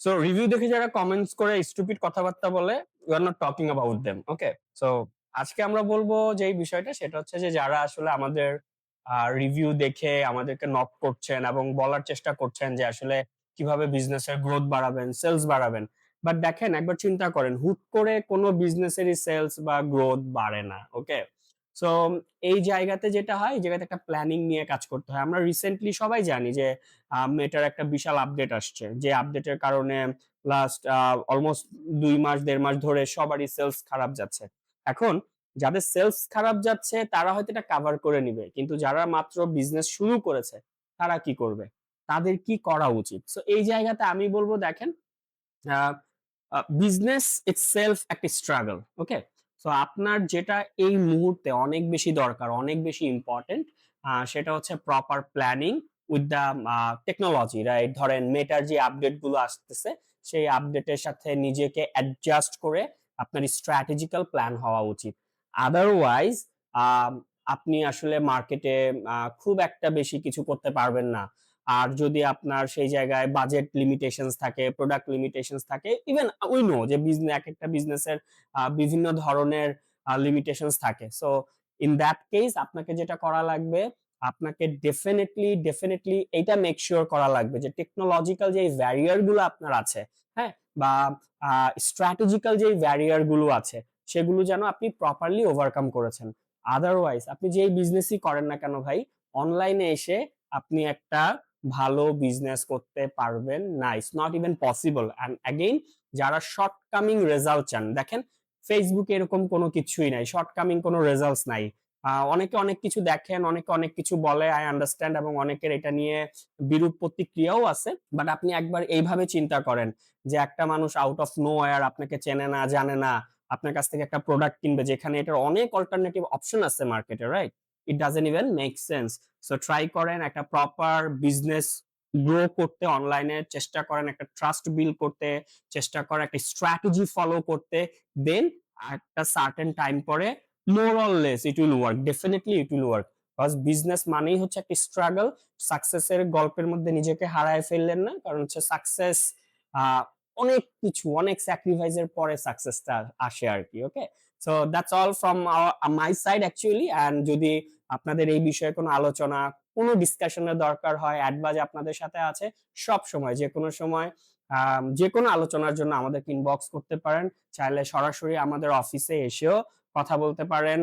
So review দেখে যারা comments করে স্টুপিড কথাবার্তা বলে, you are not talking about them. Okay? So আজকে আমরা বলবো যে এই বিষয়টা সেটা হচ্ছে যে যারা আসলে আমাদের রিভিউ দেখে আমাদেরকে নক করছেন এবং বলার চেষ্টা করছেন যে আসলে কিভাবে বিজনেসের গ্রোথ বাড়াবেন, সেলস বাড়াবেন। বাট দেখেন একবার চিন্তা করেন হুট করে কোনো বিজনেসেরই সেলস বা গ্রোথ বাড়ে না। ওকে? সো এই জায়গাতে যেটা হয়, এই জায়গাতে একটা প্ল্যানিং নিয়ে কাজ করতে হয়। আমরা রিসেন্টলি সবাই জানি যে মেটার একটা বিশাল আপডেট আসছে। যে আপডেটের কারণে লাস্ট অলমোস্ট ২ মাস ১.৫ মাস ধরে সবারই সেলস খারাপ যাচ্ছে। এখন যাদের সেলস খারাপ যাচ্ছে তারা হয়তো এটা কাভার করে নিবে। কিন্তু যারা মাত্র বিজনেস শুরু করেছে তারা কি করবে? তাদের কি করা উচিত? সো এই জায়গাতে আমি বলব দেখেন আ বিজনেস ইটসেলফ একটা স্ট্রাগল। ওকে? সো আপনার যেটা এই মুহূর্তে অনেক বেশি দরকার, অনেক বেশি ইম্পোর্টেন্ট সেটা হচ্ছে proper planning with the technology, right? ধরেন মেটার যে আপডেট গুলো আসতেছে, সেই আপডেটের সাথে নিজেকে অ্যাডজাস্ট করে আপনার স্ট্র্যাটেজিক্যাল প্ল্যান হওয়া উচিত। আদারওয়াইজ আম আপনি আসলে মার্কেটে খুব একটা বেশি কিছু করতে পারবেন না। আর যদি আপনার সেই জায়গায় বাজেট লিমিটেশনস থাকে, প্রোডাক্ট লিমিটেশনস থাকে, ইভেন উই নো যে একেকটা বিজনেসের বিভিন্ন ধরনের লিমিটেশনস থাকে। সো ইন দ্যাট কেস আপনাকে যেটা করা লাগবে, আপনাকে ডেফিনিটলি এইটা মেক সিউর করা লাগবে যে টেকনোলজিক্যাল যে ব্যারিয়ার গুলো আপনার আছে, হ্যাঁ? বা স্ট্র্যাটেজিক্যাল যে ব্যারিয়ার গুলো আছে, সেগুলো যেন আপনি প্রপারলি ওভারকাম করেছেন। আদারওয়াইজ আপনি যেই বিজনেসই করেন না কেন ভাই, অনলাইনে এসে আপনি একটা ভালো বিজনেস করতে পারবেন না। It's not even possible. And again যারা শর্ট কামিং রেজাল্ট চান, দেখেন ফেসবুকে এরকম কোনো কিছুই নাই। শর্ট কামিং কোনো রেজাল্টস নাই। অনেকে অনেক কিছু দেখেন, অনেকে অনেক কিছু বলে, আই আন্ডারস্ট্যান্ড, এবং অনেকের এটা নিয়ে বিরূপ প্রতিক্রিয়াও আছে। বাট আপনি একবার এইভাবে চিন্তা করেন যে একটা মানুষ আউট অফ নোহোয়্যার আপনাকে চেনে না, জানে না, আপনার কাছ থেকে একটা প্রোডাক্ট কিনবে যেখানে এটার অনেক অল্টারনেটিভ অপশন আছে মার্কেটে, right? It doesn't even make sense. So try করেন একটা প্রপার বিজনেস গ্রো করতে, অনলাইনে চেষ্টা করেন একটা ট্রাস্ট বিল্ড করতে, চেষ্টা করেন একটা স্ট্র্যাটেজি ফলো করতে। দেন একটা সার্টেন টাইম পরে more or less it will work, definitely it will work. Because business মানেই হচ্ছে একটা স্ট্রাগল। সাকসেসের গল্পের মধ্যে নিজেকে হারায় ফেললেন না, কারণ হচ্ছে সাকসেস অনেক কিছু, অনেক স্যাক্রিফাইসের পরে সাকসেসটা আসে আর কি। Okay? So that's all from my side actually. And যদি আপনাদের এই বিষয়ে কোনো আলোচনা, কোনো ডিসকাশনের দরকার হয়, অ্যাডভাইস আপনাদের সাথে আছে, সব সময় যেকোনো সময় যেকোনো আলোচনার জন্য আমাদেরকে ইনবক্স করতে পারেন। চাইলে সরাসরি আমাদের অফিসে এসেও কথা বলতে পারেন।